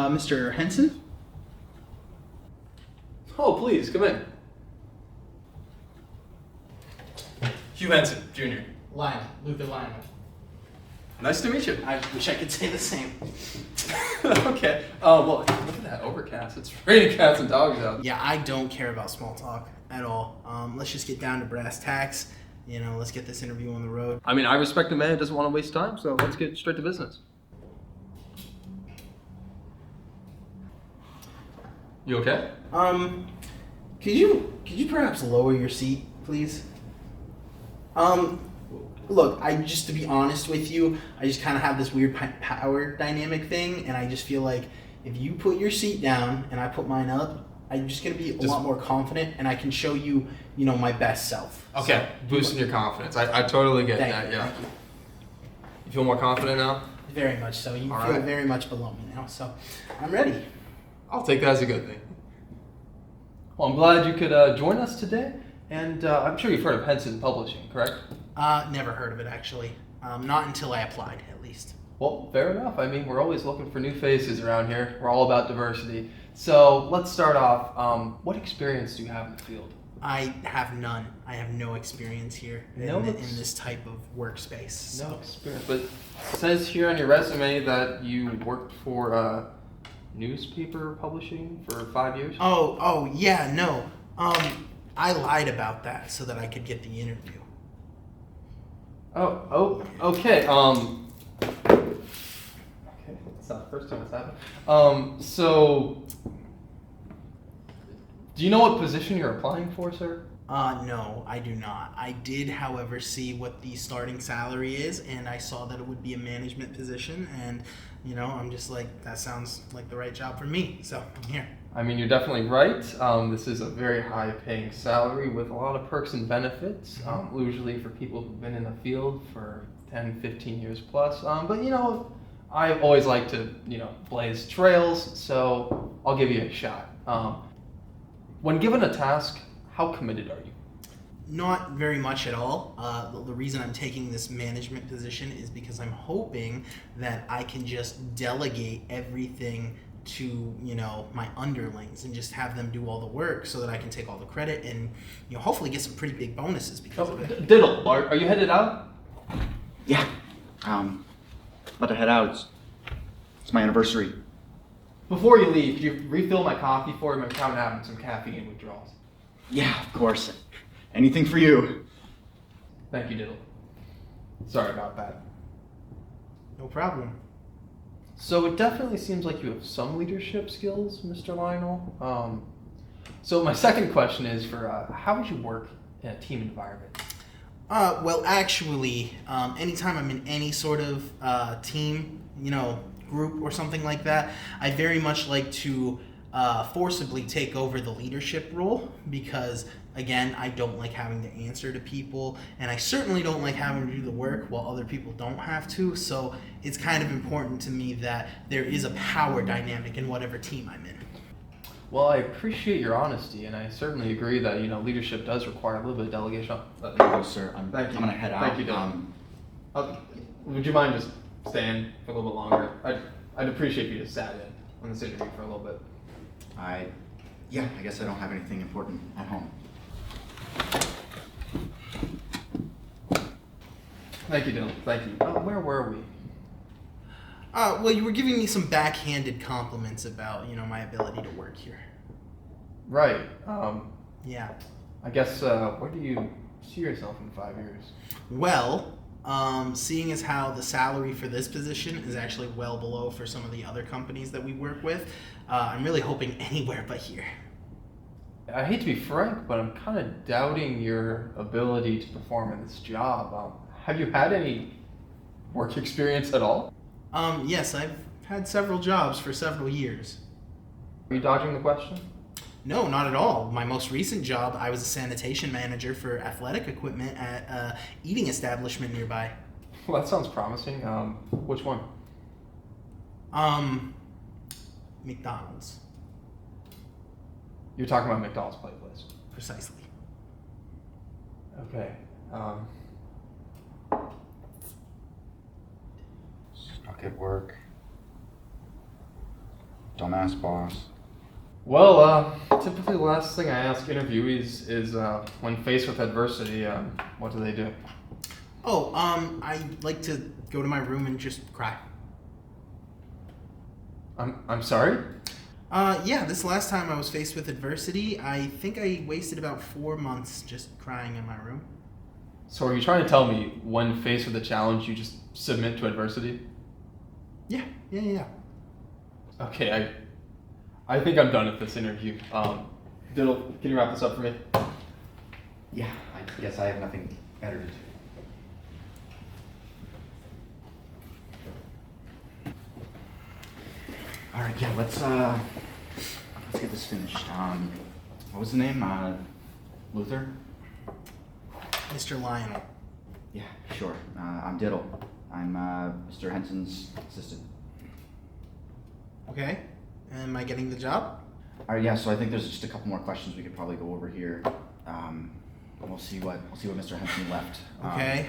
Mr. Henson? Oh, please, come in. Hugh Henson, Jr. Luther Lionel. Nice to meet you. I wish I could say the same. Okay. Well, look at that overcast. It's raining cats and dogs out. Yeah, I don't care about small talk at all. Let's just get down to brass tacks. Let's get this interview on the road. I mean, I respect a man who doesn't want to waste time, so let's get straight to business. You okay? Could you perhaps lower your seat, please? Look, to be honest with you, I just kind of have this weird power dynamic thing, and I just feel like if you put your seat down and I put mine up, I'm just gonna be a lot more confident, and I can show you, my best self. Okay, so, boosting your confidence. I totally get that, yeah. Thank you. You feel more confident now? Very much so. You All feel right. very much below me now, so I'm ready. I'll take that as a good thing. Well, I'm glad you could join us today, and I'm sure you've heard of Henson Publishing, correct? Never heard of it, actually. Not until I applied, at least. Well, fair enough. I mean, we're always looking for new faces around here. We're all about diversity. So let's start off. What experience do you have in the field? I have none. I have no experience here in this type of workspace. So. No experience. But it says here on your resume that you worked for newspaper publishing for 5 years? Oh, yeah, no. I lied about that so that I could get the interview. Oh, okay. Okay, that's not the first time it's happened. So, do you know what position you're applying for, sir? No, I do not. I did, however, see what the starting salary is, and I saw that it would be a management position, and, I'm just like, that sounds like the right job for me, so I'm here. I mean, you're definitely right. This is a very high-paying salary with a lot of perks and benefits, usually for people who've been in the field for 10, 15 years plus. But, I always like to, blaze trails, so I'll give you a shot. When given a task, how committed are you? Not very much at all. The reason I'm taking this management position is because I'm hoping that I can just delegate everything to my underlings and just have them do all the work so that I can take all the credit and hopefully get some pretty big bonuses because of it. Diddle, are you headed out? Yeah. About to head out. It's my anniversary. Before you leave, could you refill my coffee for me? I'm kind of having some caffeine withdrawals. Yeah, of course. Anything for you. Thank you, Diddle. Sorry about that. No problem. So it definitely seems like you have some leadership skills, Mr. Lionel. So my second question is for how would you work in a team environment? Well, actually, anytime I'm in any sort of team, group or something like that, I very much like to forcibly take over the leadership role because, again, I don't like having to answer to people, and I certainly don't like having to do the work while other people don't have to, so it's kind of important to me that there is a power dynamic in whatever team I'm in. Well, I appreciate your honesty, and I certainly agree that, leadership does require a little bit of delegation. Thank you, sir. I'm Thank you. going to head out. Thank you, Dylan. Would you mind just staying for a little bit longer? I'd appreciate if you just sat in on this interview for a little bit. I guess I don't have anything important at home. Thank you, Dylan. Thank you. Where were we? Well, you were giving me some backhanded compliments about, my ability to work here. Right. Yeah. I guess, where do you see yourself in 5 years? Well, seeing as how the salary for this position is actually well below for some of the other companies that we work with, I'm really hoping anywhere but here. I hate to be frank, but I'm kind of doubting your ability to perform in this job. Have you had any work experience at all? Yes, I've had several jobs for several years. Are you dodging the question? No, not at all. My most recent job, I was a sanitation manager for athletic equipment at an eating establishment nearby. Well, that sounds promising. Which one? McDonald's. You're talking about McDonald's Play Place. Precisely. Okay. Stuck at work. Dumbass boss. Well, typically the last thing I ask interviewees is when faced with adversity, what do they do? Oh, I like to go to my room and just cry. I'm sorry? Yeah, this last time I was faced with adversity, I think I wasted about 4 months just crying in my room. So are you trying to tell me when faced with a challenge, you just submit to adversity? Yeah. Okay, I think I'm done with this interview. Diddle, can you wrap this up for me? Yeah, I guess I have nothing better to do. All right, yeah, let's get this finished. What was the name? Luther? Mr. Lionel. Yeah, sure. I'm Diddle. I'm Mr. Henson's assistant. Okay. Am I getting the job? All right, yeah. So I think there's just a couple more questions we could probably go over here. We'll see what Mr. Henson left. Okay.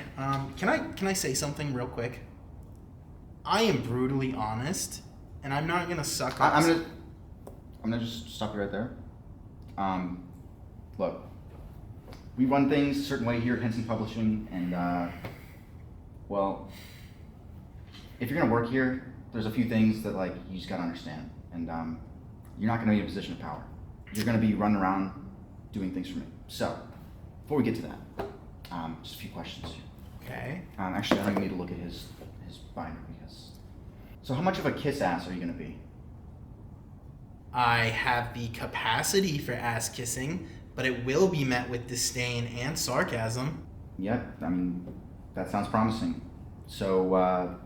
Can I say something real quick? I am brutally honest, and I'm not gonna suck up. I'm gonna just stop you right there. Look, we run things a certain way here at Henson Publishing, and well, if you're gonna work here, there's a few things that like you just gotta understand, and you're not gonna be in a position of power. You're gonna be running around doing things for me. So, before we get to that, just a few questions. Okay. Actually, I think we need to look at his binder because. So, how much of a kiss ass are you gonna be? I have the capacity for ass kissing, but it will be met with disdain and sarcasm. Yep, I mean, that sounds promising. So,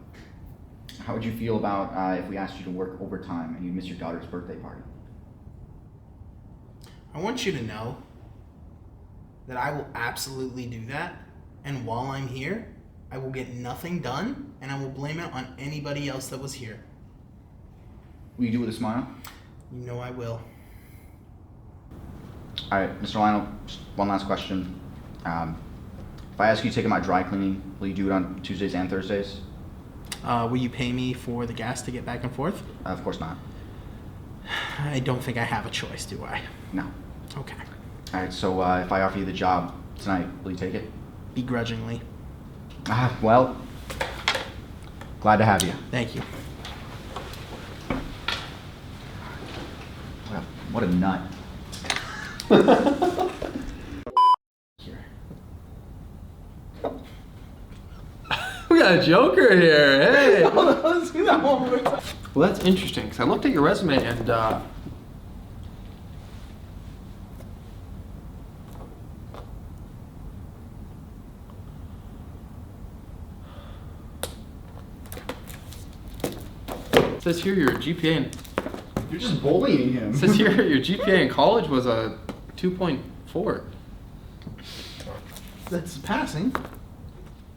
how would you feel about if we asked you to work overtime and you miss your daughter's birthday party? I want you to know that I will absolutely do that, and while I'm here, I will get nothing done, and I will blame it on anybody else that was here. Will you do it with a smile? You know I will. All right, Mr. Lionel, just one last question. If I ask you to take my dry cleaning, will you do it on Tuesdays and Thursdays? Will you pay me for the gas to get back and forth? Of course not. I don't think I have a choice, do I? No. Okay. All right, so if I offer you the job tonight, will you take it? Begrudgingly. Well, glad to have you. Thank you. What a nut. Here. We got a Joker here. Hey. Let's do that one more time. Well, that's interesting because I looked at your resume and it says here your GPA in You're just bullying him. it says here your GPA in college was a 2.4. That's passing.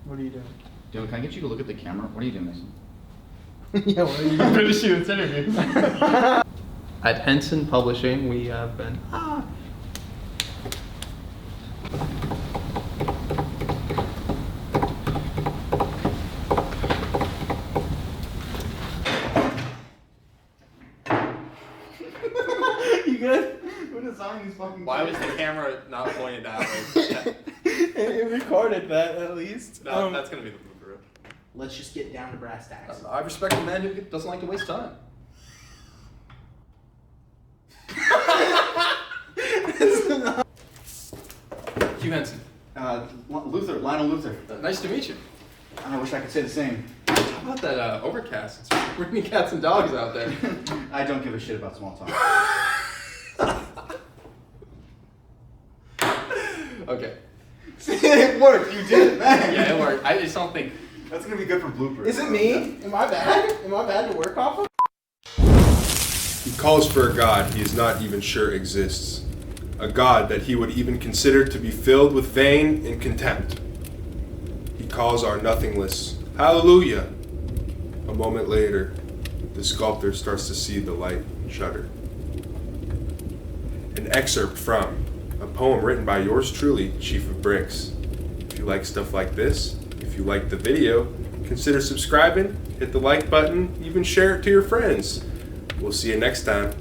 What are you doing? Dylan, can I get you to look at the camera? What are you doing, Mason? Yeah, what are you I'm doing? finishing this interview. At Henson Publishing, we have been. You good? Who designed these fucking Why was the camera not pointed that way? It recorded that at least. No, that's gonna be the blooper. Let's just get down to brass tacks. I respect a man who doesn't like to waste time. Hugh Henson. Lionel Luther. Nice to meet you. I wish I could say the same. How about that overcast? It's raining cats and dogs out there. I don't give a shit about small talk. Okay. It worked. You did it, man. Yeah, it worked. I just don't think. That's gonna be good for bloopers. Is it me? Am I bad? Am I bad to work off of? He calls for a God he is not even sure exists, a God that he would even consider to be filled with vain and contempt. He calls our nothingness, hallelujah. A moment later, the sculptor starts to see the light shudder. An excerpt from a poem written by yours truly, Chiefofbricks. If you like stuff like this, if you like the video, consider subscribing, hit the like button, even share it to your friends. We'll see you next time.